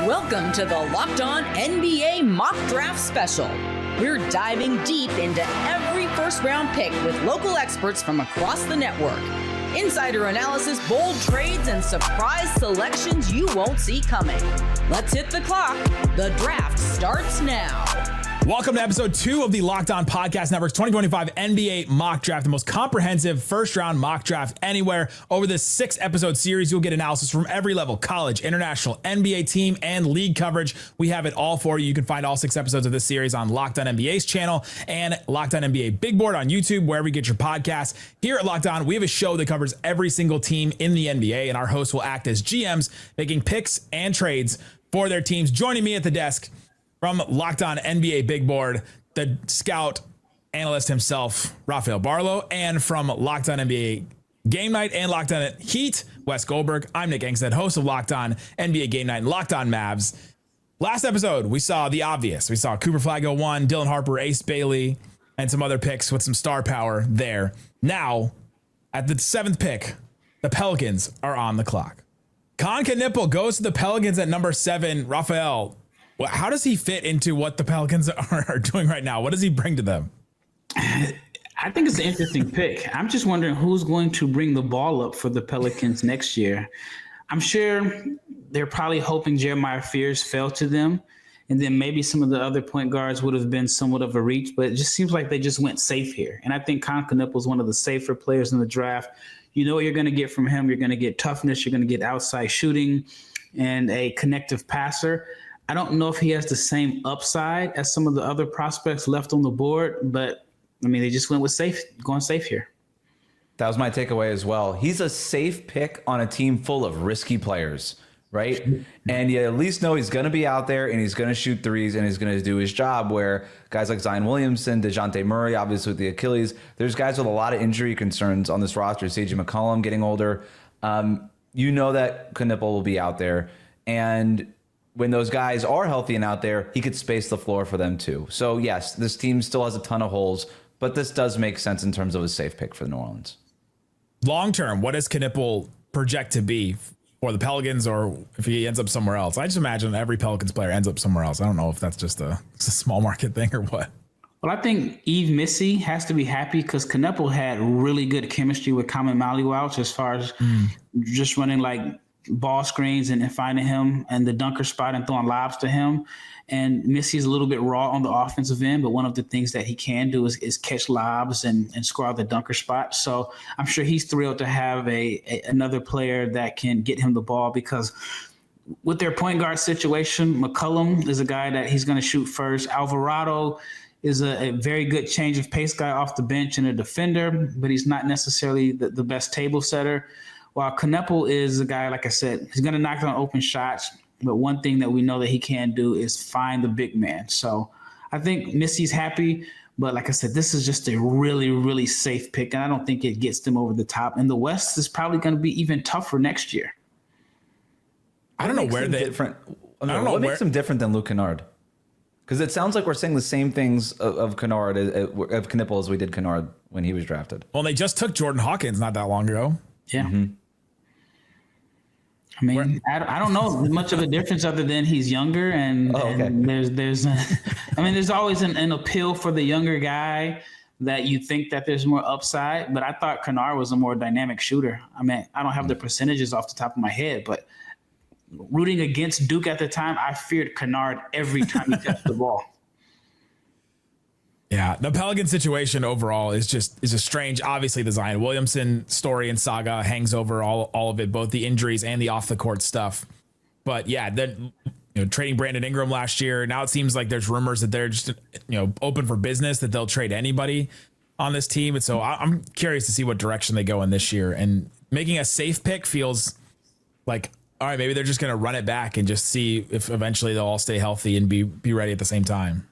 Welcome to the Locked On NBA Mock Draft Special. We're diving deep into every first-round pick with local experts from across the network. Insider analysis, bold trades, and surprise selections you won't see coming. Let's hit the clock. The draft starts now. Welcome to episode 2 of the Locked On Podcast Network's 2025 NBA Mock Draft, the most comprehensive first-round mock draft anywhere. Over this 6-episode series, you'll get analysis from every level: college, international, NBA team, and league coverage. We have it all for you. You can find all 6 episodes of this series on Locked On NBA's channel and Locked On NBA Big Board on YouTube, wherever you get your podcasts. Here at Locked On, we have a show that covers every single team in the NBA, and our hosts will act as GMs, making picks and trades for their teams. Joining me at the desk from Locked On NBA Big Board, the scout analyst himself, Rafael Barlow, and from Locked On NBA Game Night and Locked On Heat, Wes Goldberg. I'm Nick Angstead, host of Locked On NBA Game Night and Locked On Mavs. Last episode, we saw the obvious. We saw Cooper Flaggo 1, Dylan Harper, Ace Bailey, and some other picks with some star power there. Now, at the 7th pick, the Pelicans are on the clock. Kon Knueppel goes to the Pelicans at number 7. Rafael, how does he fit into what the Pelicans are doing right now? What does he bring to them? I think it's an interesting pick. I'm just wondering who's going to bring the ball up for the Pelicans next year. I'm sure they're probably hoping Jeremiah Fears fell to them, and then maybe some of the other point guards would have been somewhat of a reach, but it just seems like they just went safe here. And I think Kon Knueppel is one of the safer players in the draft. You know what you're going to get from him. You're going to get toughness. You're going to get outside shooting and a connective passer. I don't know if he has the same upside as some of the other prospects left on the board, but I mean, they just went with going safe here. That was my takeaway as well. He's a safe pick on a team full of risky players, right? And you at least know he's going to be out there and he's going to shoot threes and he's going to do his job, where guys like Zion Williamson, DeJounte Murray, obviously with the Achilles, there's guys with a lot of injury concerns on this roster. CJ McCollum getting older. You know that Knueppel will be out there, and when those guys are healthy and out there, he could space the floor for them too. So yes, this team still has a ton of holes, but this does make sense in terms of a safe pick for New Orleans. Long term, what does Knueppel project to be for the Pelicans, or if he ends up somewhere else? I just imagine every Pelicans player ends up somewhere else. I don't know if that's just a small market thing or what. Well, I think Yves Missy has to be happy because Knueppel had really good chemistry with Kamen Maliwauch as far as just running like ball screens and finding him and the dunker spot and throwing lobs to him. And Missy's a little bit raw on the offensive end, but one of the things that he can do is catch lobs and score out the dunker spot. So I'm sure he's thrilled to have another player that can get him the ball, because with their point guard situation, McCollum is a guy that he's going to shoot first. Alvarado is a very good change of pace guy off the bench and a defender, but he's not necessarily the best table setter. While Knueppel is a guy, like I said, he's going to knock down open shots, but one thing that we know that he can do is find the big man. So I think Missy's happy, but like I said, this is just a really, really safe pick, and I don't think it gets them over the top. And the West is probably going to be even tougher next year. I don't know where they different. I don't know what makes them different than Luke Kennard, because it sounds like we're saying the same things of Kennard, of Knueppel, as we did Kennard when he was drafted. Well, they just took Jordan Hawkins not that long ago. Yeah. Mm-hmm. I mean, I don't know much of a difference other than he's younger, and there's there's always an appeal for the younger guy that you think that there's more upside. But I thought Kennard was a more dynamic shooter. I mean, I don't have the percentages off the top of my head, but rooting against Duke at the time, I feared Kennard every time he touched the ball. Yeah, the Pelican situation overall is just strange. Obviously, the Zion Williamson story and saga hangs over all of it, both the injuries and the off the court stuff. But yeah, then trading Brandon Ingram last year. Now it seems like there's rumors that they're just open for business, that they'll trade anybody on this team. And so I'm curious to see what direction they go in this year. And making a safe pick feels like, all right, maybe they're just going to run it back and just see if eventually they'll all stay healthy and be ready at the same time.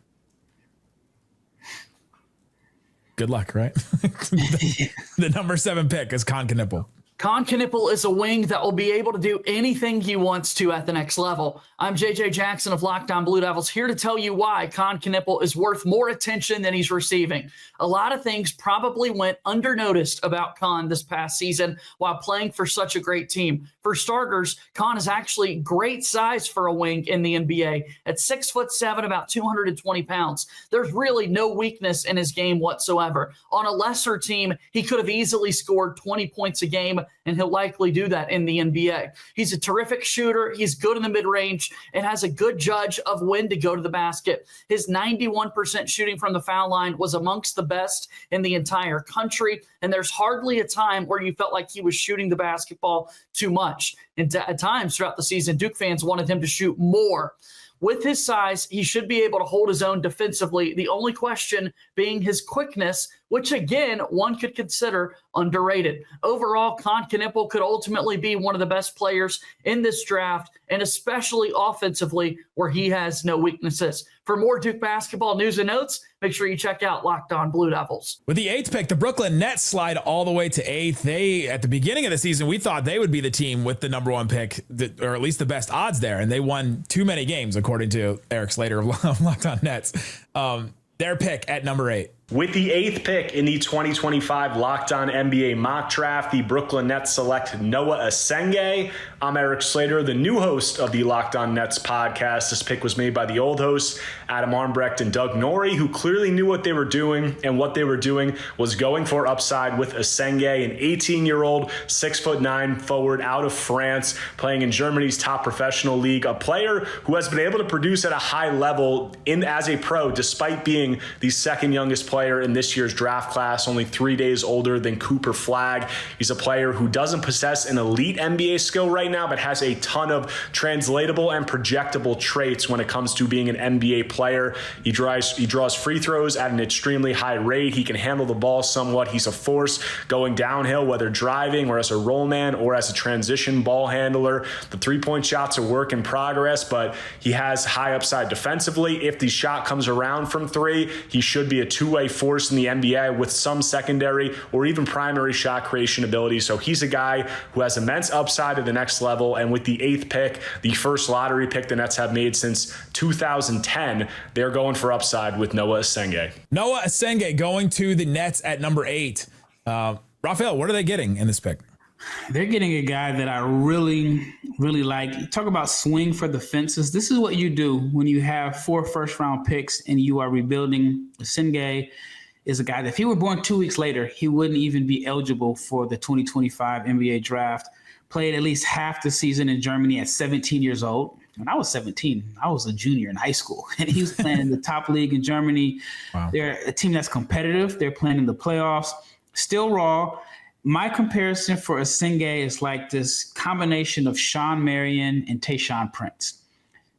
Good luck, right? The number 7 pick is Kon Knueppel. Con Knipple is a wing that will be able to do anything he wants to at the next level. I'm JJ Jackson of Locked On Blue Devils, here to tell you why Con Knipple is worth more attention than he's receiving. A lot of things probably went undernoticed about Con this past season while playing for such a great team. For starters, Con is actually great size for a wing in the NBA. At 6'7", about 220 pounds. There's really no weakness in his game whatsoever. On a lesser team, he could have easily scored 20 points a game, and he'll likely do that in the NBA. He's a terrific shooter. He's good in the mid-range and has a good judge of when to go to the basket. His 91% shooting from the foul line was amongst the best in the entire country, and there's hardly a time where you felt like he was shooting the basketball too much. And at times throughout the season, Duke fans wanted him to shoot more. With his size, he should be able to hold his own defensively. The only question being his quickness, which again, one could consider underrated. Overall, Con Knipple could ultimately be one of the best players in this draft, and especially offensively, where he has no weaknesses. For more Duke basketball news and notes, make sure you check out Locked On Blue Devils. With the 8th pick, the Brooklyn Nets slide all the way to 8th. At the beginning of the season, we thought they would be the team with the number 1 pick, or at least the best odds there, and they won too many games, according to Eric Slater of Locked On Nets. Their pick at number 8. With the 8th pick in the 2025 Locked On NBA mock draft, the Brooklyn Nets select Noah Asenge. I'm Eric Slater, the new host of the Locked On Nets podcast. This pick was made by the old hosts, Adam Armbrecht and Doug Norrie, who clearly knew what they were doing, and what they were doing was going for upside with Asenge, an 18-year-old, 6'9" forward out of France, playing in Germany's top professional league, a player who has been able to produce at a high level as a pro, despite being the second youngest player in this year's draft class, only 3 days older than Cooper Flagg. He's a player who doesn't possess an elite NBA skill right now, but has a ton of translatable and projectable traits when it comes to being an NBA player. He draws free throws at an extremely high rate. He can handle the ball somewhat. He's a force going downhill, whether driving or as a roll man or as a transition ball handler. The three-point shot's a work in progress, but he has high upside defensively. If the shot comes around from three, he should be a two-way force in the NBA with some secondary or even primary shot creation ability. So he's a guy who has immense upside at the next level. And with the 8th pick, the first lottery pick the Nets have made since 2010, they're going for upside with Noah Asenge. Noah Asenge going to the Nets at number 8. Raphael, what are they getting in this pick? They're getting a guy that I really, really like. Talk about swing for the fences. This is what you do when you have 4 first-round picks and you are rebuilding. Asenge is a guy that if he were born 2 weeks later, he wouldn't even be eligible for the 2025 NBA draft. Played at least half the season in Germany at 17 years old. When I was 17, I was a junior in high school, and he was playing in the top league in Germany. Wow. They're a team that's competitive. They're playing in the playoffs, still raw. My comparison for Asenge is like this combination of Sean Marion and Tayshaun Prince.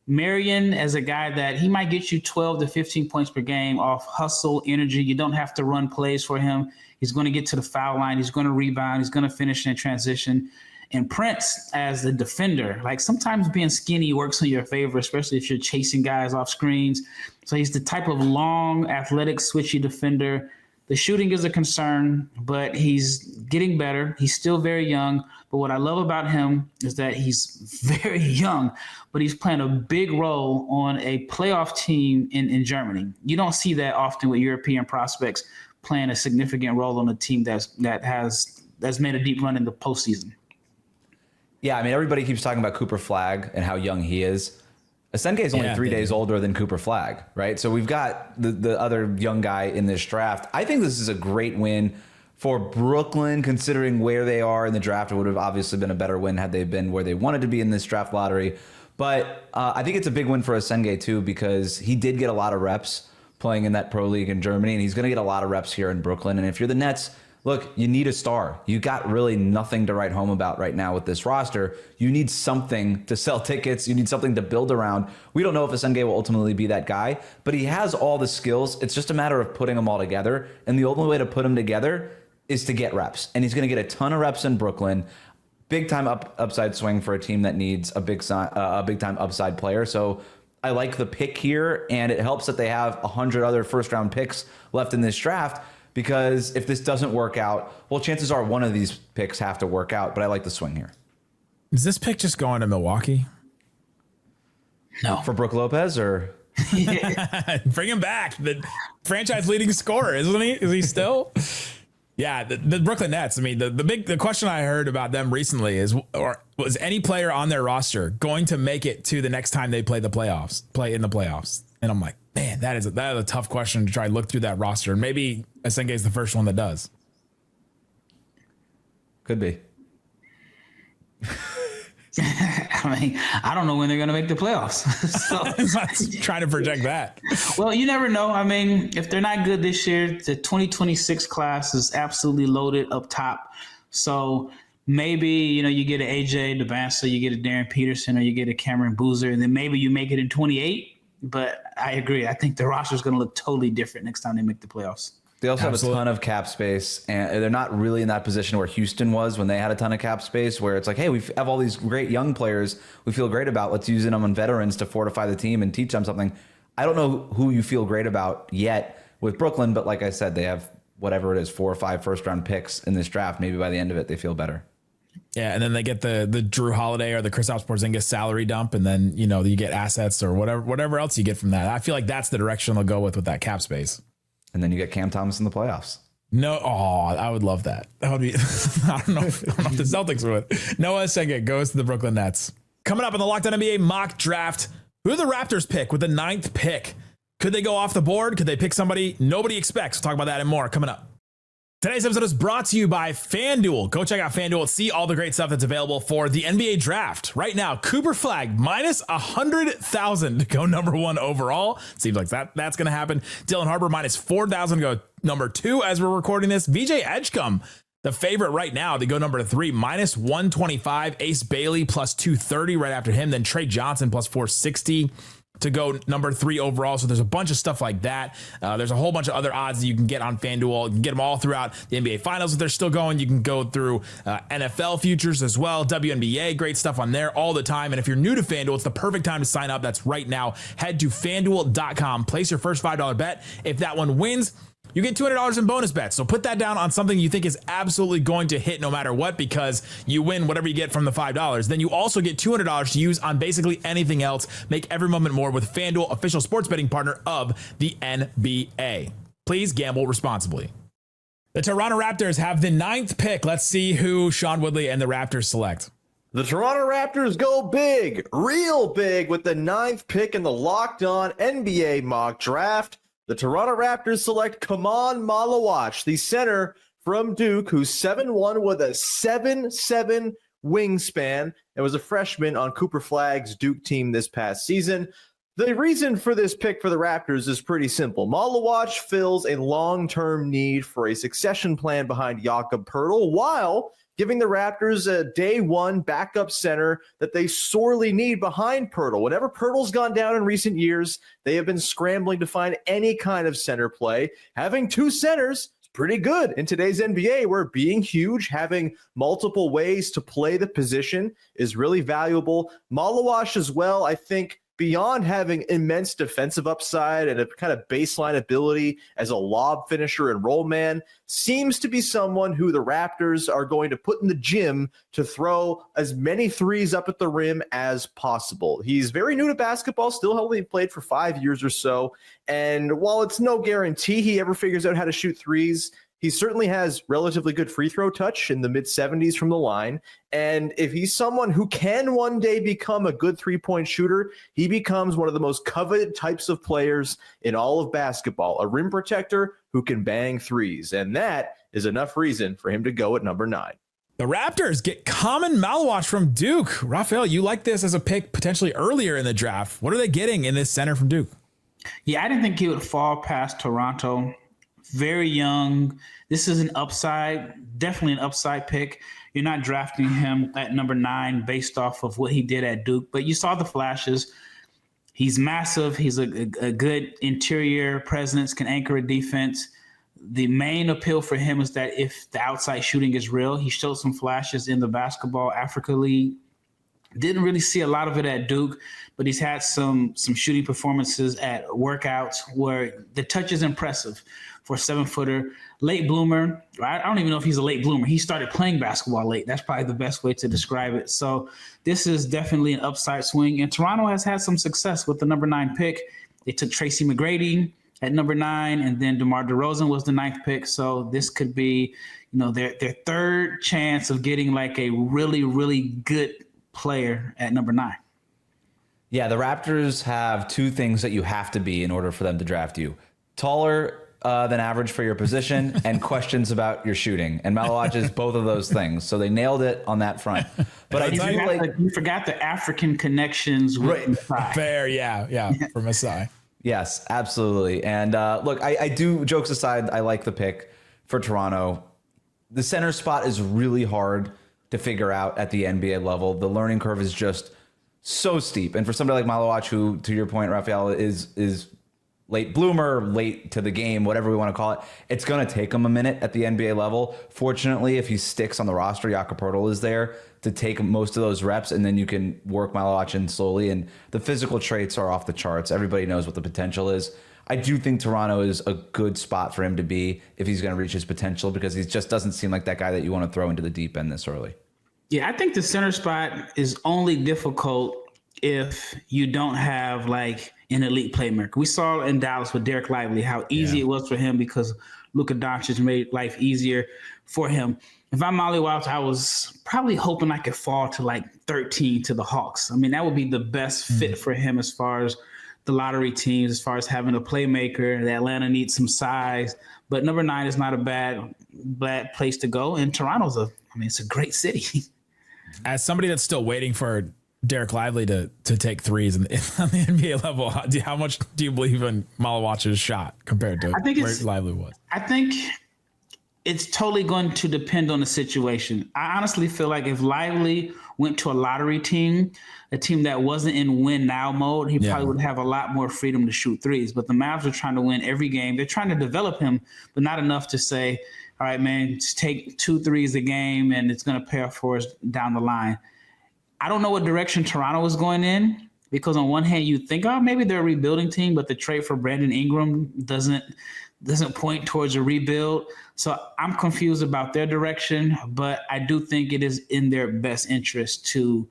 Marion as a guy that he might get you 12 to 15 points per game off hustle, energy. You don't have to run plays for him. He's going to get to the foul line. He's going to rebound. He's going to finish in transition. And Prince as the defender, like sometimes being skinny works in your favor, especially if you're chasing guys off screens. So he's the type of long, athletic, switchy defender. The shooting is a concern, but he's getting better. He's still very young. But what I love about him is that he's very young, but he's playing a big role on a playoff team in Germany. You don't see that often with European prospects playing a significant role on a team that's made a deep run in the postseason. Yeah, I mean, everybody keeps talking about Cooper Flagg and how young he is. Asenge is only 3 days older than Cooper Flagg, right? So we've got the other young guy in this draft. I think this is a great win for Brooklyn, considering where they are in the draft. It would have obviously been a better win had they been where they wanted to be in this draft lottery. But I think it's a big win for Asenge, too, because he did get a lot of reps playing in that pro league in Germany, and he's going to get a lot of reps here in Brooklyn. And if you're the Nets, look, you need a star. You got really nothing to write home about right now with this roster. You need something to sell tickets. You need something to build around. We don't know if Asenge will ultimately be that guy, but he has all the skills. It's just a matter of putting them all together. And the only way to put them together is to get reps. And he's going to get a ton of reps in Brooklyn. Big time upside swing for a team that needs a big time upside player. So I like the pick here, and it helps that they have 100 other first round picks left in this draft, because if this doesn't work out, well, chances are one of these picks have to work out, but I like the swing here. Is this pick just going to Milwaukee? No. For Brook Lopez or? Bring him back. The franchise leading scorer, isn't he? Is he still? Yeah, the Brooklyn Nets. I mean, the question I heard about them recently is, was any player on their roster going to make it to the next time they play in the playoffs? And I'm like, man, that is a tough question to try and look through that roster. And maybe Asenge is the first one that does. Could be. I mean, I don't know when they're going to make the playoffs. So, trying to project that. Well, you never know. I mean, if they're not good this year, the 2026 class is absolutely loaded up top. So maybe, you get an AJ Devansa, you get a Darren Peterson, or you get a Cameron Boozer, and then maybe you make it in 28. But I agree. I think the roster is going to look totally different next time they make the playoffs. They also Absolutely. have a ton of cap space, and they're not really in that position where Houston was when they had a ton of cap space, where it's like, hey, we have all these great young players we feel great about. Let's use them on veterans to fortify the team and teach them something. I don't know who you feel great about yet with Brooklyn, but like I said, they have whatever it is, 4 or 5 first-round picks in this draft. Maybe by the end of it, they feel better. Yeah, and then they get the Drew Holiday or the Kristaps Porzingis salary dump, and then you get assets or whatever else you get from that. I feel like that's the direction they'll go with that cap space. And then you get Cam Thomas in the playoffs. No, I would love that. That would be. I don't know if the Celtics would. Noah Asenge goes to the Brooklyn Nets. Coming up in the Locked On NBA mock draft, who do the Raptors pick with the 9th pick? Could they go off the board? Could they pick somebody nobody expects? We'll talk about that and more coming up. Today's episode is brought to you by FanDuel. Go check out FanDuel. See all the great stuff that's available for the NBA draft. Right now, Cooper Flagg minus 100,000 to go number 1 overall. Seems like that's going to happen. Dylan Harper minus 4,000 to go number 2 as we're recording this. VJ Edgecombe, the favorite right now to go number 3, minus 125. Ace Bailey plus 230 right after him. Then Trey Johnson plus 460. To go number 3 overall. So there's a bunch of stuff like that. There's a whole bunch of other odds that you can get on FanDuel. You can get them all throughout the NBA Finals if they're still going. You can go through NFL futures as well. WNBA, great stuff on there all the time. And if you're new to FanDuel, it's the perfect time to sign up. That's right now. Head to FanDuel.com. Place your first $5 bet. If that one wins, you get $200 in bonus bets. So put that down on something you think is absolutely going to hit no matter what, because you win whatever you get from the $5. Then you also get $200 to use on basically anything else. Make every moment more with FanDuel, official sports betting partner of the NBA. Please gamble responsibly. The Toronto Raptors have the 9th pick. Let's see who Sean Woodley and the Raptors select. The Toronto Raptors go big, real big, with the 9th pick in the Locked On NBA mock draft. The Toronto Raptors select Kaman Malawach, the center from Duke, who's 7'1" with a 7'7" wingspan and was a freshman on Cooper Flagg's Duke team this past season. The reason for this pick for the Raptors is pretty simple. Malawach fills a long-term need for a succession plan behind Jakob Poeltl, while giving the Raptors a day one backup center that they sorely need behind Poeltl. Whenever Poeltl's gone down in recent years, they have been scrambling to find any kind of center play. Having 2 centers is pretty good in today's NBA, where being huge, having multiple ways to play the position is really valuable. Malawach as well, I think, beyond having immense defensive upside and a kind of baseline ability as a lob finisher and roll man, seems to be someone who the Raptors are going to put in the gym to throw as many threes up at the rim as possible. He's very new to basketball, still only played for 5 years or so. And while it's no guarantee he ever figures out how to shoot threes, he certainly has relatively good free throw touch in the mid-70s from the line. And if he's someone who can one day become a good three-point shooter, he becomes one of the most coveted types of players in all of basketball, a rim protector who can bang threes. And that is enough reason for him to go at number 9. The Raptors get Kaman Malawach from Duke. Raphael, you like this as a pick potentially earlier in the draft. What are they getting in this center from Duke? Yeah, I didn't think he would fall past Toronto. Very young. This is an upside, definitely an upside pick. You're not drafting him at number 9 based off of what he did at Duke, but you saw the flashes. He's massive. He's a good interior presence, can anchor a defense. The main appeal for him is that if the outside shooting is real, he showed some flashes in the Basketball Africa League Didn't really see a lot of it at Duke, but he's had some shooting performances at workouts where the touch is impressive for a 7-footer. Late bloomer. I don't even know if he's a late bloomer. He started playing basketball late. That's probably the best way to describe it. So this is definitely an upside swing. And Toronto has had some success with the number 9 pick. They took Tracy McGrady at number 9, and then DeMar DeRozan was the 9th pick. So this could be, their third chance of getting like a really, really good player at number 9. Yeah, the Raptors have 2 things that you have to be in order for them to draft you. Taller than average for your position and questions about your shooting. And Malawach is both of those things. So they nailed it on that front. But you forgot the African connections with Masai. Fair, yeah, for Masai. Yes, absolutely. And look, I do, jokes aside, I like the pick for Toronto. The center spot is really hard to figure out at the NBA level. The learning curve is just so steep. And for somebody like Malawach, who, to your point, Raphael, is late bloomer, late to the game, whatever we want to call it, it's going to take him a minute at the NBA level. Fortunately, if he sticks on the roster, Jakob Poeltl is there to take most of those reps, and then you can work Malawach in slowly. And the physical traits are off the charts. Everybody knows what the potential is. I do think Toronto is a good spot for him to be if he's going to reach his potential, because he just doesn't seem like that guy that you want to throw into the deep end this early. Yeah, I think the center spot is only difficult if you don't have like an elite playmaker. We saw in Dallas with Derek Lively how easy it was for him because Luka Doncic made life easier for him. If I'm Malawach, I was probably hoping I could fall to like 13 to the Hawks. I mean, that would be the best fit for him as far as the lottery teams, as far as having a playmaker. The Atlanta needs some size, but number 9 is not a bad place to go. And Toronto's it's a great city. As somebody that's still waiting for Derek Lively to take threes on the NBA level, how much do you believe in Malawach's shot compared to where Lively was? I think it's totally going to depend on the situation. I honestly feel like if Lively went to a lottery team, a team that wasn't in win now mode, he probably would have a lot more freedom to shoot threes. But the Mavs are trying to win every game. They're trying to develop him, but not enough to say, all right, man, just take 2 threes a game and it's going to pay off for us down the line. I don't know what direction Toronto is going in, because on one hand you think, oh, maybe they're a rebuilding team, but the trade for Brandon Ingram doesn't point towards a rebuild. So I'm confused about their direction, but I do think it is in their best interest to,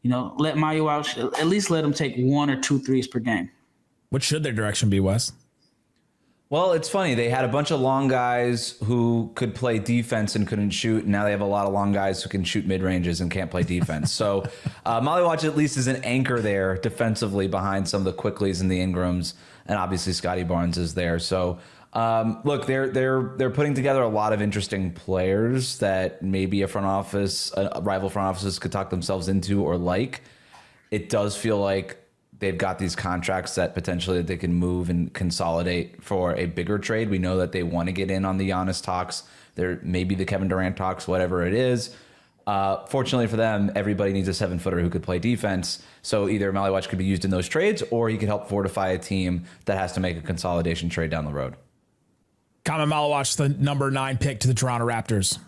let Malawach, at least let him take 1 or 2 threes per game. What should their direction be, Wes? Well, it's funny. They had a bunch of long guys who could play defense and couldn't shoot. And now they have a lot of long guys who can shoot mid-ranges and can't play defense. So Malawach at least is an anchor there defensively behind some of the Quickleys and the Ingrams. And obviously Scotty Barnes is there. So look, they're putting together a lot of interesting players that maybe a rival front offices could talk themselves into or like. It does feel like they've got these contracts that potentially they can move and consolidate for a bigger trade. We know that they want to get in on the Giannis talks. There maybe the Kevin Durant talks, whatever it is. Fortunately for them, everybody needs a 7-footer who could play defense. So either Malawach could be used in those trades, or he could help fortify a team that has to make a consolidation trade down the road. Kaman Malawach, the number 9 pick to the Toronto Raptors.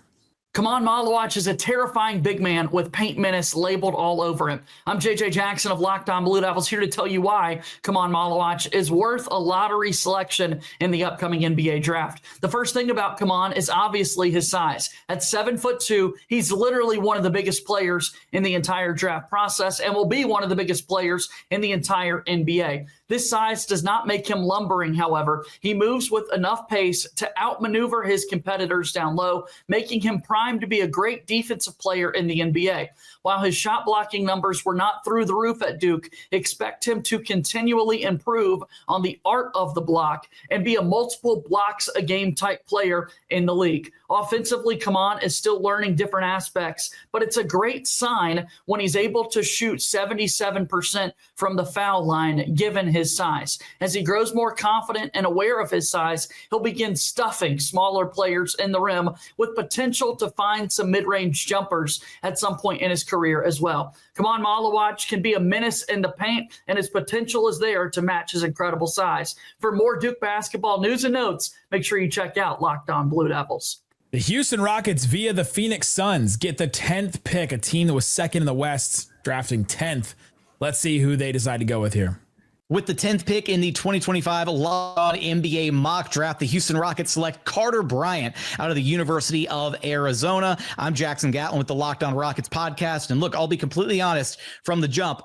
Kaman Malawach is a terrifying big man with paint menace labeled all over him. I'm JJ Jackson of Locked On Blue Devils, here to tell you why Kaman Malawach is worth a lottery selection in the upcoming NBA draft. The first thing about Kaman is obviously his size. At 7'2", he's literally one of the biggest players in the entire draft process and will be one of the biggest players in the entire NBA. This size does not make him lumbering, however. He moves with enough pace to outmaneuver his competitors down low, making him primed to be a great defensive player in the NBA. While his shot blocking numbers were not through the roof at Duke, expect him to continually improve on the art of the block and be a multiple blocks a game type player in the league. Offensively, Kaman is still learning different aspects, but it's a great sign when he's able to shoot 77% from the foul line given his size. As he grows more confident and aware of his size, he'll begin stuffing smaller players in the rim with potential to find some mid-range jumpers at some point in his career as well. Kaman Malawach can be a menace in the paint, and his potential is there to match his incredible size. For more Duke basketball news and notes, make sure you check out Locked On Blue Devils. The Houston Rockets via the Phoenix Suns get the 10th pick, a team that was second in the West drafting 10th. Let's see who they decide to go with here. With the 10th pick in the 2025 NBA mock draft, the Houston Rockets select Carter Bryant out of the University of Arizona. I'm Jackson Gatlin with the Locked On Rockets podcast. And look, I'll be completely honest from the jump.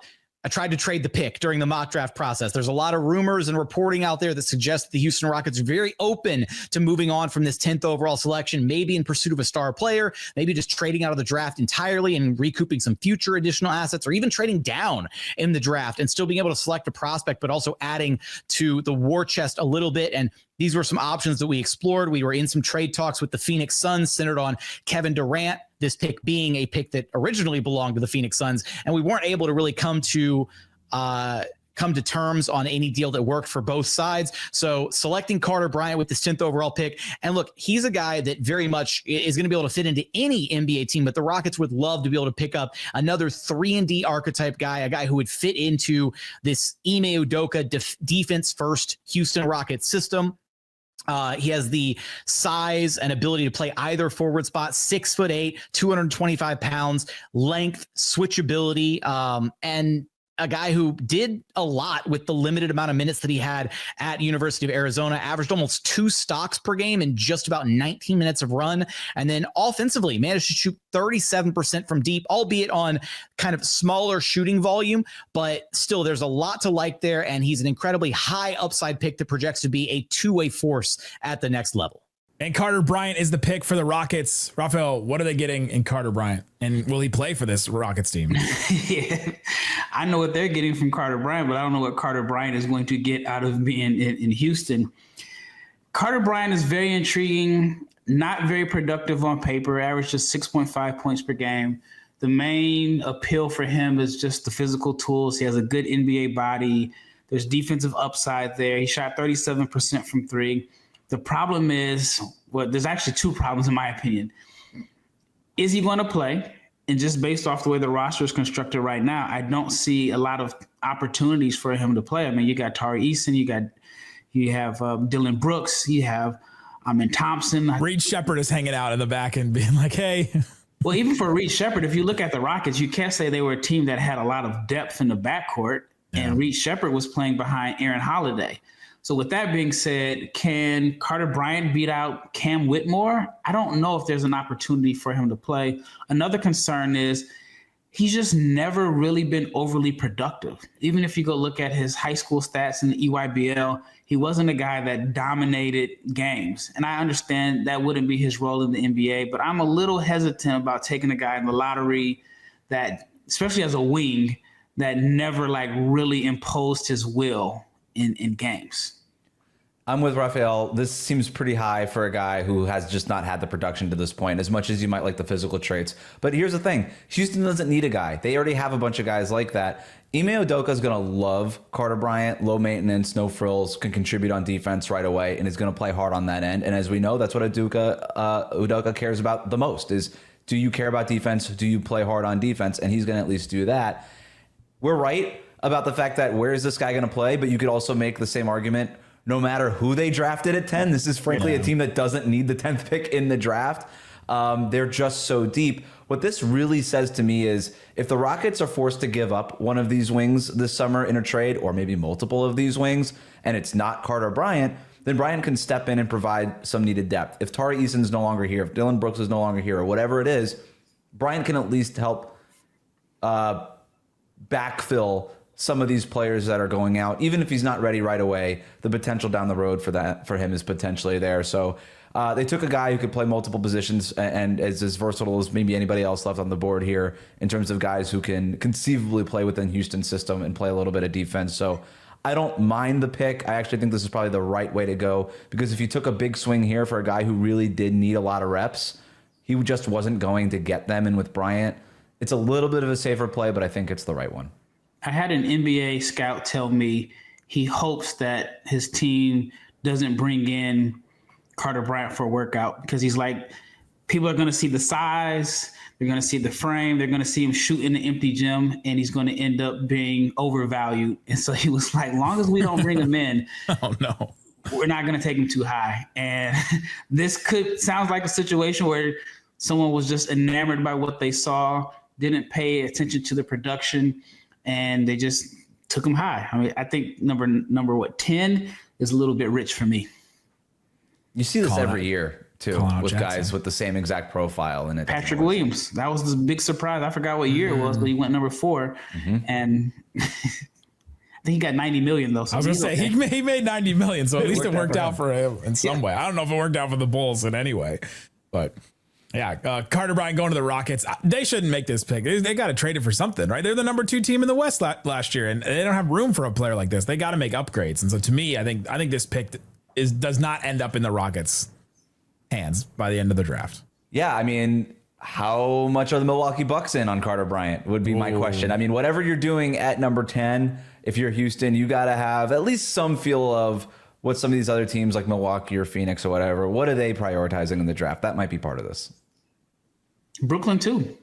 I tried to trade the pick during the mock draft process. There's a lot of rumors and reporting out there that suggests the Houston Rockets are very open to moving on from this 10th overall selection, maybe in pursuit of a star player, maybe just trading out of the draft entirely and recouping some future additional assets, or even trading down in the draft and still being able to select a prospect, but also adding to the war chest a little bit. And these were some options that we explored. We were in some trade talks with the Phoenix Suns centered on Kevin Durant, this pick being a pick that originally belonged to the Phoenix Suns. And we weren't able to really come to terms on any deal that worked for both sides. So selecting Carter Bryant with this 10th overall pick. And look, he's a guy that very much is going to be able to fit into any NBA team, but the Rockets would love to be able to pick up another 3-and-D archetype guy, a guy who would fit into this Ime Udoka defense first Houston Rockets system. He has the size and ability to play either forward spot, 6'8", 225 pounds, length, switchability, and a guy who did a lot with the limited amount of minutes that he had at University of Arizona, averaged almost 2 stocks per game in just about 19 minutes of run. And then offensively managed to shoot 37% from deep, albeit on kind of smaller shooting volume, but still there's a lot to like there. And he's an incredibly high upside pick that projects to be a two-way force at the next level. And Carter Bryant is the pick for the Rockets. Rafael, what are they getting in Carter Bryant? And will he play for this Rockets team? Yeah, I know what they're getting from Carter Bryant, but I don't know what Carter Bryant is going to get out of being in Houston. Carter Bryant is very intriguing, not very productive on paper, averaged just 6.5 points per game. The main appeal for him is just the physical tools. He has a good NBA body. There's defensive upside there. He shot 37% from three. The problem is, well, there's actually 2 problems in my opinion. Is he going to play? And just based off the way the roster is constructed right now, I don't see a lot of opportunities for him to play. I mean, you got Tari Eason, you have Dylan Brooks, you have Amin Thompson. Reed Shepherd is hanging out in the back and being like, hey. Well, even for Reed Shepherd, if you look at the Rockets, you can't say they were a team that had a lot of depth in the backcourt. Yeah. And Reed Shepherd was playing behind Aaron Holiday. So with that being said, can Carter Bryant beat out Cam Whitmore? I don't know if there's an opportunity for him to play. Another concern is he's just never really been overly productive. Even if you go look at his high school stats in the EYBL, he wasn't a guy that dominated games. And I understand that wouldn't be his role in the NBA, but I'm a little hesitant about taking a guy in the lottery that, especially as a wing, that never like really imposed his will in games. I'm with Rafael. This seems pretty high for a guy who has just not had the production to this point, as much as you might like the physical traits. But here's the thing. Houston doesn't need a guy. They already have a bunch of guys like that. Ime Udoka is going to love Carter Bryant. Low maintenance, no frills, can contribute on defense right away, and is going to play hard on that end. And as we know, that's what Udoka cares about the most is, do you care about defense? Do you play hard on defense? And he's going to at least do that. We're right about the fact that where is this guy going to play? But you could also make the same argument no matter who they drafted at 10. This is frankly a team that doesn't need the 10th pick in the draft. They're just so deep. What this really says to me is if the Rockets are forced to give up one of these wings this summer in a trade, or maybe multiple of these wings, and it's not Carter Bryant, then Bryant can step in and provide some needed depth. If Tari Eason's no longer here, if Dylan Brooks is no longer here, or whatever it is, Bryant can at least help backfill some of these players that are going out. Even if he's not ready right away, the potential down the road for him is potentially there. So they took a guy who could play multiple positions and is as versatile as maybe anybody else left on the board here in terms of guys who can conceivably play within Houston's system and play a little bit of defense. So I don't mind the pick. I actually think this is probably the right way to go, because if you took a big swing here for a guy who really did need a lot of reps, he just wasn't going to get them. And with Bryant, it's a little bit of a safer play, but I think it's the right one. I had an NBA scout tell me he hopes that his team doesn't bring in Carter Bryant for a workout, because he's like, people are going to see the size, they're going to see the frame, they're going to see him shoot in the empty gym, and he's going to end up being overvalued. And so he was like, long as we don't bring him in, oh no, we're not going to take him too high. And this sounds like a situation where someone was just enamored by what they saw didn't pay attention to the production, and they just took him high. I mean, I think number 10 is a little bit rich for me. You see this every year too with guys with the same exact profile. And Patrick Williams, that was the big surprise. I forgot what year it was, but he went number 4, and I think he got $90 million though. So I was gonna say he made $90 million, so at least it worked out for him in some way. I don't know if it worked out for the Bulls in any way, but. Yeah, Carter Bryant going to the Rockets. They shouldn't make this pick. They got to trade it for something, right? They're the number 2 team in the West last year, and they don't have room for a player like this. They got to make upgrades. And so, to me, I think this pick does not end up in the Rockets' hands by the end of the draft. Yeah, I mean, how much are the Milwaukee Bucks in on Carter Bryant would be my question. I mean, whatever you're doing at number 10, if you're Houston, you got to have at least some feel of what some of these other teams like Milwaukee or Phoenix or whatever, what are they prioritizing in the draft? That might be part of this. Brooklyn too.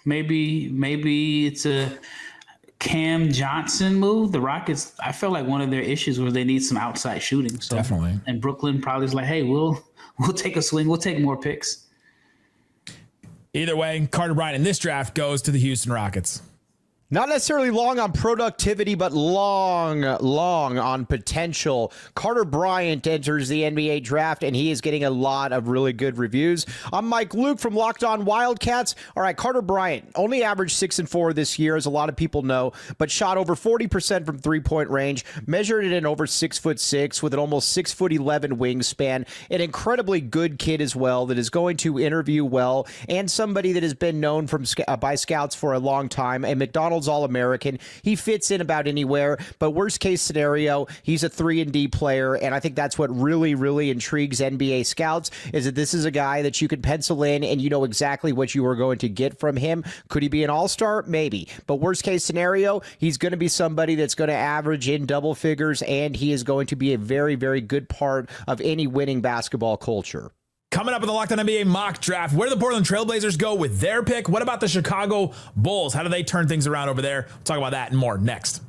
Maybe it's a Cam Johnson move. The Rockets, I feel like one of their issues was they need some outside shooting. So, definitely. And Brooklyn probably is like, hey, we'll take a swing. We'll take more picks. Either way, Carter Bryant in this draft goes to the Houston Rockets. Not necessarily long on productivity, but long on potential. Carter Bryant enters the NBA draft, and he is getting a lot of really good reviews. I'm Mike Luke from Locked On Wildcats. All right, Carter Bryant only averaged 6-4 this year, as a lot of people know, but shot over 40% from three-point range, measured it in over 6'6", with an almost 6'11" wingspan. An incredibly good kid as well that is going to interview well, and somebody that has been known by scouts for a long time, a McDonald's All-American. He fits in about anywhere, but worst case scenario, he's a 3-and-D player, and I think that's what really, really intrigues NBA scouts, is that this is a guy that you can pencil in and you know exactly what you are going to get from him. Could he be an all-star? Maybe. But worst case scenario, he's going to be somebody that's going to average in double figures, and he is going to be a very, very good part of any winning basketball culture. Coming up in the Locked On NBA mock draft, where do the Portland Trailblazers go with their pick? What about the Chicago Bulls? How do they turn things around over there? We'll talk about that and more next.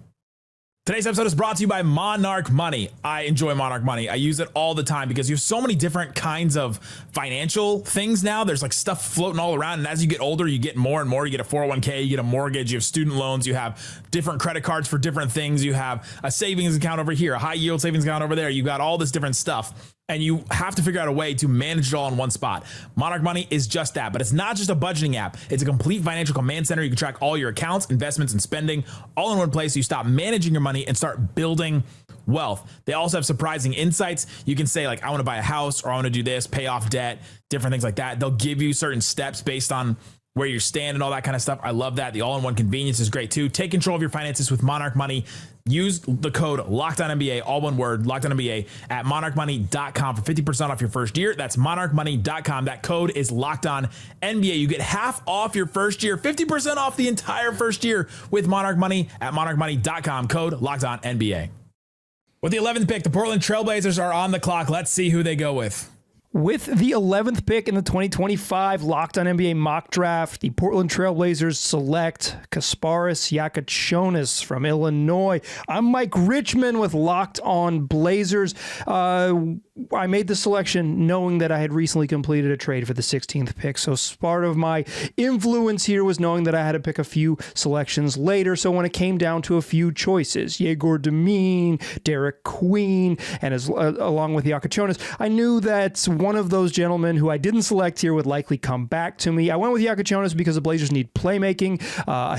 Today's episode is brought to you by Monarch Money. I enjoy Monarch Money. I use it all the time because you have so many different kinds of financial things now. There's like stuff floating all around. And as you get older, you get more and more. You get a 401k, you get a mortgage, you have student loans, you have different credit cards for different things. You have a savings account over here, a high yield savings account over there. You got all this different stuff. And you have to figure out a way to manage it all in one spot. Monarch Money is just that, but it's not just a budgeting app. It's a complete financial command center. You can track all your accounts, investments, and spending all in one place. So you stop managing your money and start building wealth. They also have surprising insights. You can say like, I want to buy a house, or I want to do this, pay off debt, different things like that. They'll give you certain steps based on where you stand and all that kind of stuff. I love that. The all-in-one convenience is great too. Take control of your finances with Monarch Money. Use the code LOCKEDONNBA, all one word, LOCKEDONNBA, at monarchmoney.com for 50% off your first year. That's monarchmoney.com. That code is LOCKEDONNBA. You get half off your first year, 50% off the entire first year with Monarch Money at monarchmoney.com. Code LOCKEDONNBA. With the 11th pick, the Portland Trailblazers are on the clock. Let's see who they go with. With the 11th pick in the 2025 Locked On NBA mock draft, the Portland Trailblazers select Kasparas Yakachonis from Illinois. I'm Mike Richmond with Locked On Blazers. I made the selection knowing that I had recently completed a trade for the 16th pick. So part of my influence here was knowing that I had to pick a few selections later. So when it came down to a few choices, Yegor Demine, Derek Queen, and along with Yakachonis, I knew that one of those gentlemen who I didn't select here would likely come back to me. I went with Yakachonis because the Blazers need playmaking.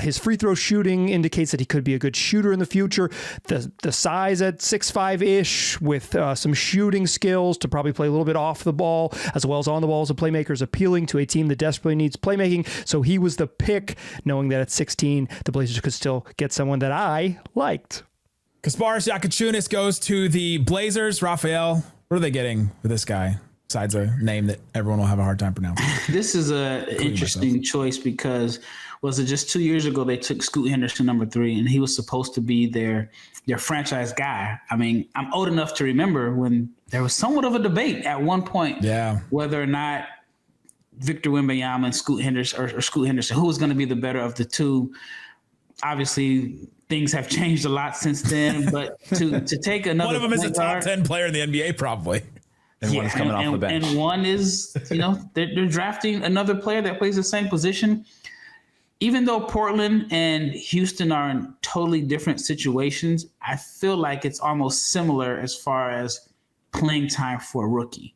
His free throw shooting indicates that he could be a good shooter in the future. The size at 6'5"-ish with some shooting skills to probably play a little bit off the ball as well as on the ball as a playmaker is appealing to a team that desperately needs playmaking. So he was the pick, knowing that at 16, the Blazers could still get someone that I liked. Kasparas Yakachonis goes to the Blazers. Raphael, what are they getting for this guy? Besides a name that everyone will have a hard time pronouncing. This is an interesting choice because was it just 2 years ago they took Scoot Henderson number 3, and he was supposed to be their franchise guy. I mean, I'm old enough to remember when there was somewhat of a debate at one point whether or not Victor Wembanyama and Scoot Henderson or Scoot Henderson, who was going to be the better of the two. Obviously, things have changed a lot since then, but to take another one of them is a top 10 player in the NBA probably. And one is coming off the bench. And one is, they're drafting another player that plays the same position. even though Portland and Houston are in totally different situations, I feel like it's almost similar as far as playing time for a rookie.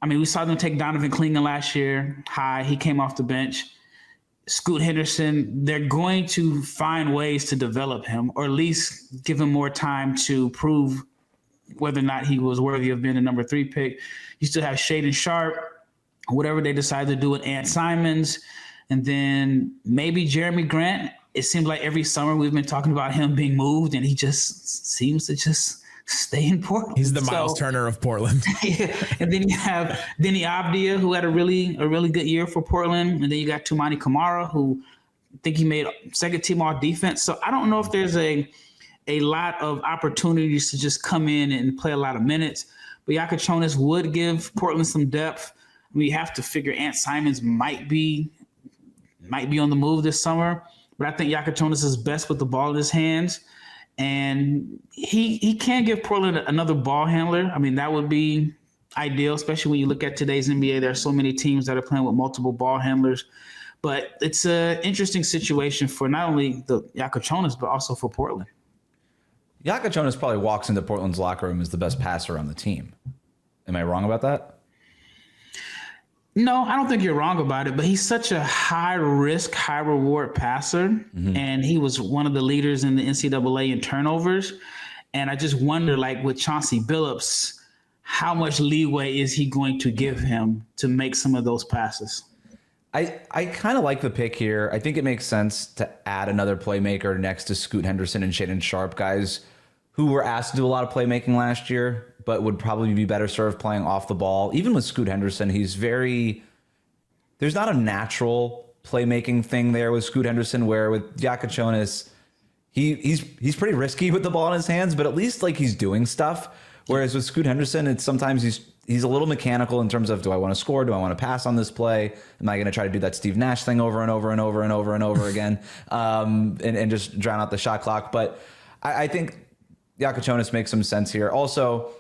I mean, we saw them take Donovan Clingan last year. He came off the bench. Scoot Henderson, they're going to find ways to develop him, or at least give him more time to prove whether or not he was worthy of being a number 3 pick. You still have Shaden Sharp, whatever they decide to do with Ant Simons, and then maybe Jeremy Grant. It seems like every summer we've been talking about him being moved, and he just seems to just stay in Portland. He's the Miles Turner of Portland. Yeah. And then you have Denny Avdia, who had a really good year for Portland. And then you got Tumani Kamara, who I think he made second team all defense. So I don't know if there's a lot of opportunities to just come in and play a lot of minutes. But Yakachonis would give Portland some depth. We have to figure Ant Simons might be on the move this summer. But I think Yakachonis is best with the ball in his hands. And he can give Portland another ball handler. I mean, that would be ideal, especially when you look at today's NBA. There are so many teams that are playing with multiple ball handlers. But it's an interesting situation for not only the Yakachonis, but also for Portland. Yakachonis probably walks into Portland's locker room as the best passer on the team. Am I wrong about that? No, I don't think you're wrong about it, but he's such a high risk, high reward passer. Mm-hmm. And he was one of the leaders in the NCAA in turnovers. And I just wonder, like with Chauncey Billups, how much leeway is he going to give him to make some of those passes? I kind of like the pick here. I think it makes sense to add another playmaker next to Scoot Henderson and Shaden Sharp, guys who were asked to do a lot of playmaking last year, but would probably be better served playing off the ball. Even with Scoot Henderson, there's not a natural playmaking thing there with Scoot Henderson, where with Yakachonis, he's pretty risky with the ball in his hands, but at least like he's doing stuff. Whereas with Scoot Henderson, it's sometimes he's a little mechanical in terms of, do I want to score? Do I want to pass on this play? Am I going to try to do that Steve Nash thing over and over and over and over and over again, and just drown out the shot clock? But I think Yakachonis makes some sense here. Also,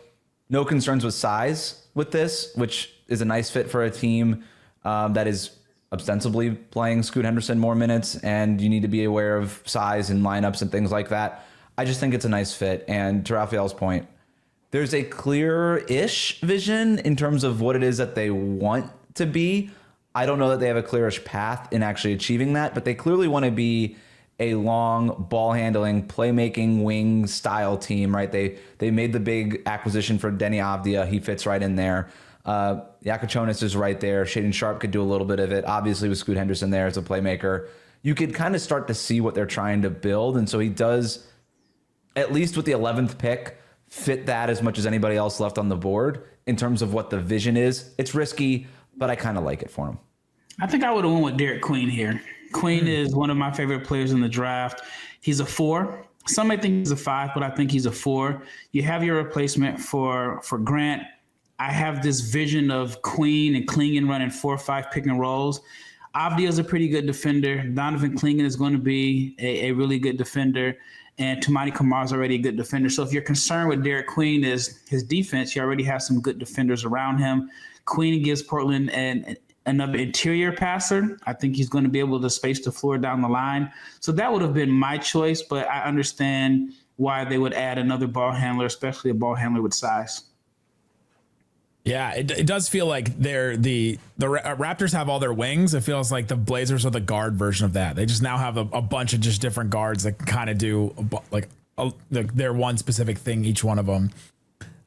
no concerns with size with this, which is a nice fit for a team that is ostensibly playing Scoot Henderson more minutes, and you need to be aware of size and lineups and things like that. I just think it's a nice fit. And to Raphael's point, there's a clear-ish vision in terms of what it is that they want to be. I don't know that they have a clearish path in actually achieving that, but they clearly want to be a long ball handling, playmaking wing style team, right? They made the big acquisition for Denny Avdia. He fits right in there. Yakachonis is right there. Shaden Sharp could do a little bit of it. Obviously with Scoot Henderson there as a playmaker, you could kind of start to see what they're trying to build. And so he does, at least with the 11th pick, fit that as much as anybody else left on the board in terms of what the vision is. It's risky, but I kind of like it for him. I think I would have went with Derek Queen here. Queen is one of my favorite players in the draft. He's a 4. Some may think he's a 5, but I think he's a 4. You have your replacement for Grant. I have this vision of Queen and Clingan running 4 or 5 pick and rolls. Avdia is a pretty good defender. Donovan Clingan is going to be a really good defender. And Tumani Kamara is already a good defender. So if you're concerned with Derek Queen is his defense, you already have some good defenders around him. Queen gives Portland another interior passer. I think he's going to be able to space the floor down the line. So that would have been my choice, but I understand why they would add another ball handler, especially a ball handler with size. Yeah, it does feel like the Raptors have all their wings. It feels like the Blazers are the guard version of that. They just now have a bunch of just different guards that kind of do their one specific thing, each one of them.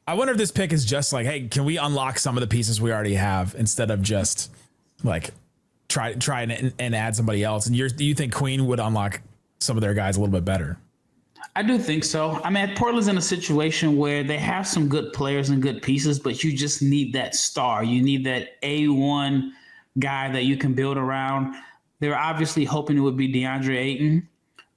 I wonder if this pick is just like, hey, can we unlock some of the pieces we already have instead of just like try and add somebody else? And do you think Queen would unlock some of their guys a little bit better? I do think so. I mean, Portland's in a situation where they have some good players and good pieces, but you just need that star. You need that A1 guy that you can build around. They're obviously hoping it would be DeAndre Ayton,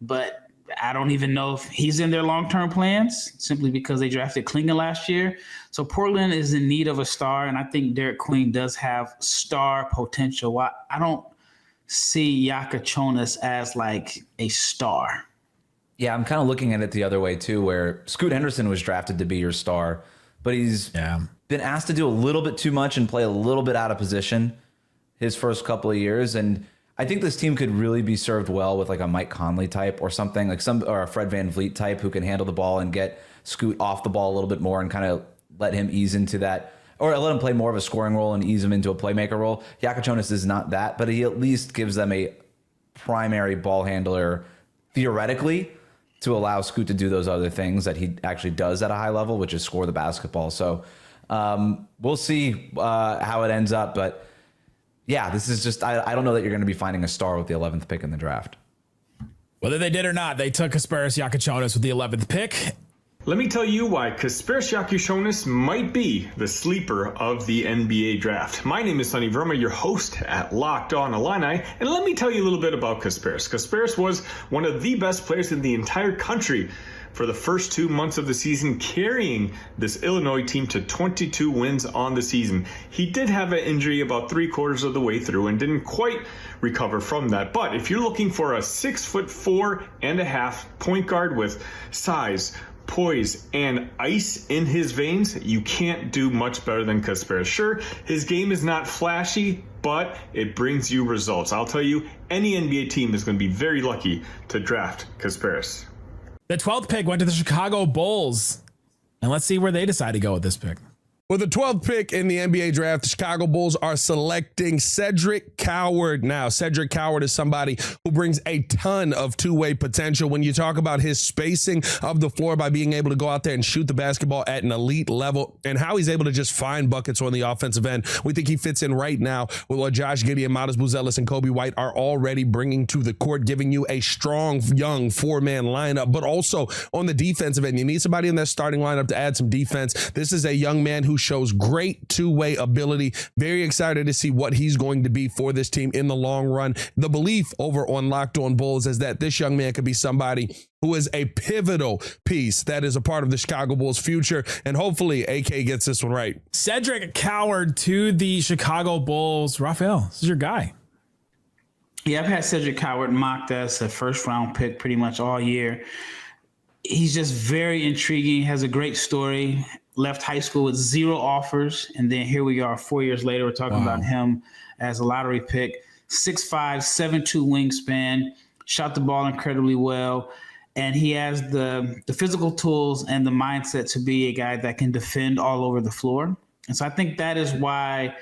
but I don't even know if he's in their long-term plans simply because they drafted Clingan last year. So Portland is in need of a star, and I think Derek Queen does have star potential. I don't see Yakachonis as like a star. Yeah, I'm kind of looking at it the other way too, where Scoot Henderson was drafted to be your star, but he's been asked to do a little bit too much and play a little bit out of position his first couple of years. And I think this team could really be served well with like a Mike Conley type or something, or a Fred VanVleet type who can handle the ball and get Scoot off the ball a little bit more and kind of let him ease into that, or let him play more of a scoring role and ease him into a playmaker role. Yakachonis is not that, but he at least gives them a primary ball handler theoretically to allow Scoot to do those other things that he actually does at a high level, which is score the basketball. So we'll see how it ends up, but yeah, this is just, I don't know that you're going to be finding a star with the 11th pick in the draft. Whether they did or not, they took Kasparas Yakachonis with the 11th pick. Let me tell you why Kasparas Yakachonis might be the sleeper of the NBA draft. My name is Sonny Verma, your host at Locked On Illini, and let me tell you a little bit about Kasparas. Kasparas was one of the best players in the entire country for the first 2 months of the season, carrying this Illinois team to 22 wins on the season. He did have an injury about 3/4 of the way through and didn't quite recover from that. But if you're looking for a 6'4.5" point guard with size, poise, and ice in his veins, you can't do much better than Kasparas. Sure, his game is not flashy, but it brings you results. I'll tell you, any NBA team is going to be very lucky to draft Kasparas. The 12th pick went to the Chicago Bulls. And let's see where they decide to go with this pick. With the 12th pick in the NBA draft, the Chicago Bulls are selecting Cedric Coward. Now, Cedric Coward is somebody who brings a ton of two-way potential. When you talk about his spacing of the floor by being able to go out there and shoot the basketball at an elite level and how he's able to just find buckets on the offensive end, we think he fits in right now with what Josh Giddey and Matas Buzelis and Kobe White are already bringing to the court, giving you a strong, young four-man lineup. But also on the defensive end, you need somebody in that starting lineup to add some defense. This is a young man who shows great two-way ability. Very excited to see what he's going to be for this team in the long run. The belief over on Locked On Bulls is that this young man could be somebody who is a pivotal piece that is a part of the Chicago Bulls future. And hopefully AK gets this one right. Cedric Coward to the Chicago Bulls. Raphael, this is your guy. Yeah, I've had Cedric Coward mocked as a first-round pick pretty much all year. He's just very intriguing, has a great story. Left high school with 0 offers, and then here we are 4 years later. We're talking about him as a lottery pick. 6'5", 7'2" wingspan, shot the ball incredibly well, and he has the physical tools and the mindset to be a guy that can defend all over the floor. And so I think that is why,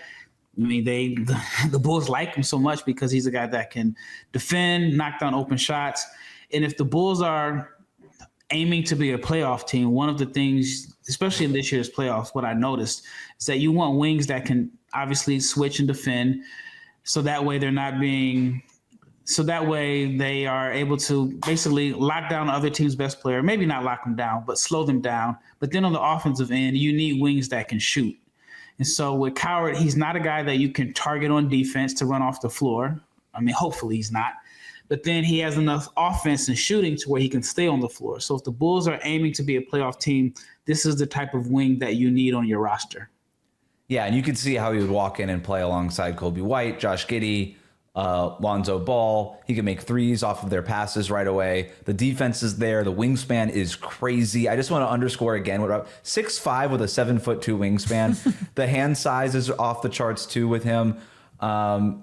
the Bulls like him so much, because he's a guy that can defend, knock down open shots. And if the Bulls are aiming to be a playoff team, one of the things, especially in this year's playoffs, what I noticed is that you want wings that can obviously switch and defend. So that way they are able to basically lock down the other team's best player, maybe not lock them down, but slow them down. But then on the offensive end, you need wings that can shoot. And so with Coward, he's not a guy that you can target on defense to run off the floor. I mean, hopefully he's not. But then he has enough offense and shooting to where he can stay on the floor. So if the Bulls are aiming to be a playoff team, this is the type of wing that you need on your roster. Yeah, and you could see how he would walk in and play alongside Kobe White, Josh Giddey, Lonzo Ball. He can make threes off of their passes right away. The defense is there. The wingspan is crazy. I just want to underscore again, 6'5" with a 7'2" wingspan. The hand size is off the charts too with him.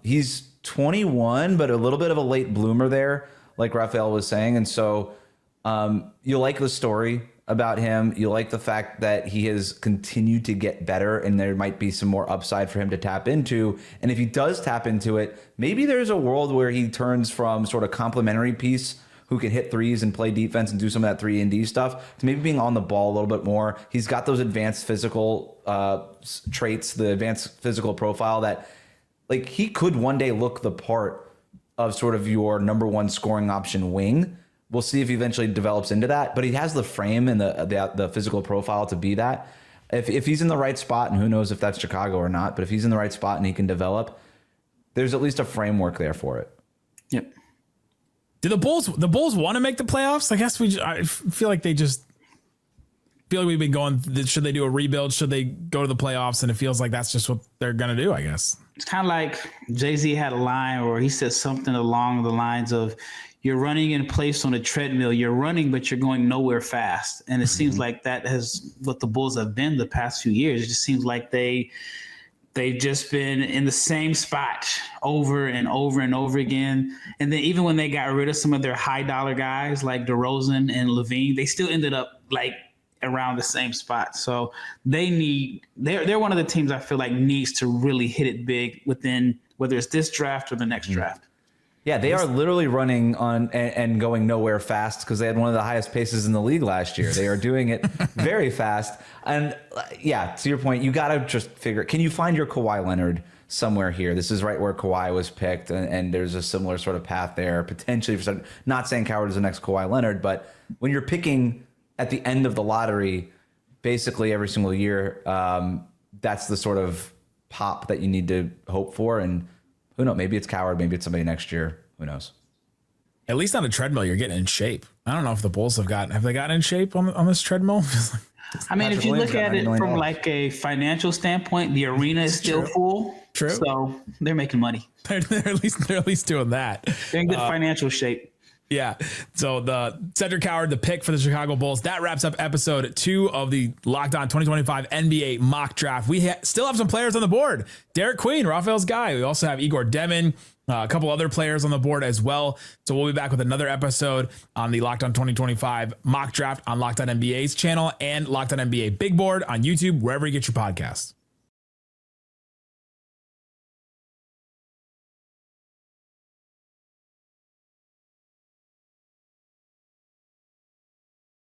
He's 21, but a little bit of a late bloomer there, like Raphael was saying. And so you like the story about him. You like the fact that he has continued to get better, and there might be some more upside for him to tap into. And if he does tap into it, maybe there's a world where he turns from sort of complimentary piece who can hit threes and play defense and do some of that 3-and-D stuff to maybe being on the ball a little bit more. He's got those advanced physical traits, the advanced physical profile that, like, he could one day look the part of sort of your number one scoring option wing. We'll see if he eventually develops into that, but he has the frame and the physical profile to be that. If he's in the right spot, and who knows if that's Chicago or not, but if he's in the right spot and he can develop, there's at least a framework there for it. Yep. Do the Bulls want to make the playoffs? I guess I feel like they just feel like we've been going, should they do a rebuild? Should they go to the playoffs? And it feels like that's just what they're going to do, I guess. It's kind of like Jay-Z had a line where he said something along the lines of, you're running in place on a treadmill. You're running, but you're going nowhere fast. And it seems like that has what the Bulls have been the past few years. It just seems like they They've just been in the same spot over and over and over again. And then even when they got rid of some of their high dollar guys like DeRozan and Levine, they still ended up like around the same spot. So they're one of the teams I feel like needs to really hit it big within whether it's this draft or the next draft. Yeah, they are literally running on and going nowhere fast because they had one of the highest paces in the league last year. They are doing it very fast. And yeah, to your point, you got to just figure, can you find your Kawhi Leonard somewhere here? This is right where Kawhi was picked, and there's a similar sort of path there, potentially. Not saying Coward is the next Kawhi Leonard, but when you're picking at the end of the lottery, basically every single year, that's the sort of pop that you need to hope for. And who knows? Maybe it's Coward. Maybe it's somebody next year. Who knows? At least on a treadmill, you're getting in shape. I don't know if the Bulls have they gotten in shape on this treadmill? I mean, if you look at it from like a financial standpoint, the arena is still full. True. So they're making money. They're at least doing that. They're in good financial shape. Yeah. So the Cedric Coward, the pick for the Chicago Bulls, that wraps up episode 2 of the Locked On 2025 NBA mock draft. We still have some players on the board. Derek Queen, Raphael's guy. We also have Igor Demin, a couple other players on the board as well. So we'll be back with another episode on the Locked On 2025 mock draft on Locked On NBA's channel and Locked On NBA Big Board on YouTube, wherever you get your podcasts.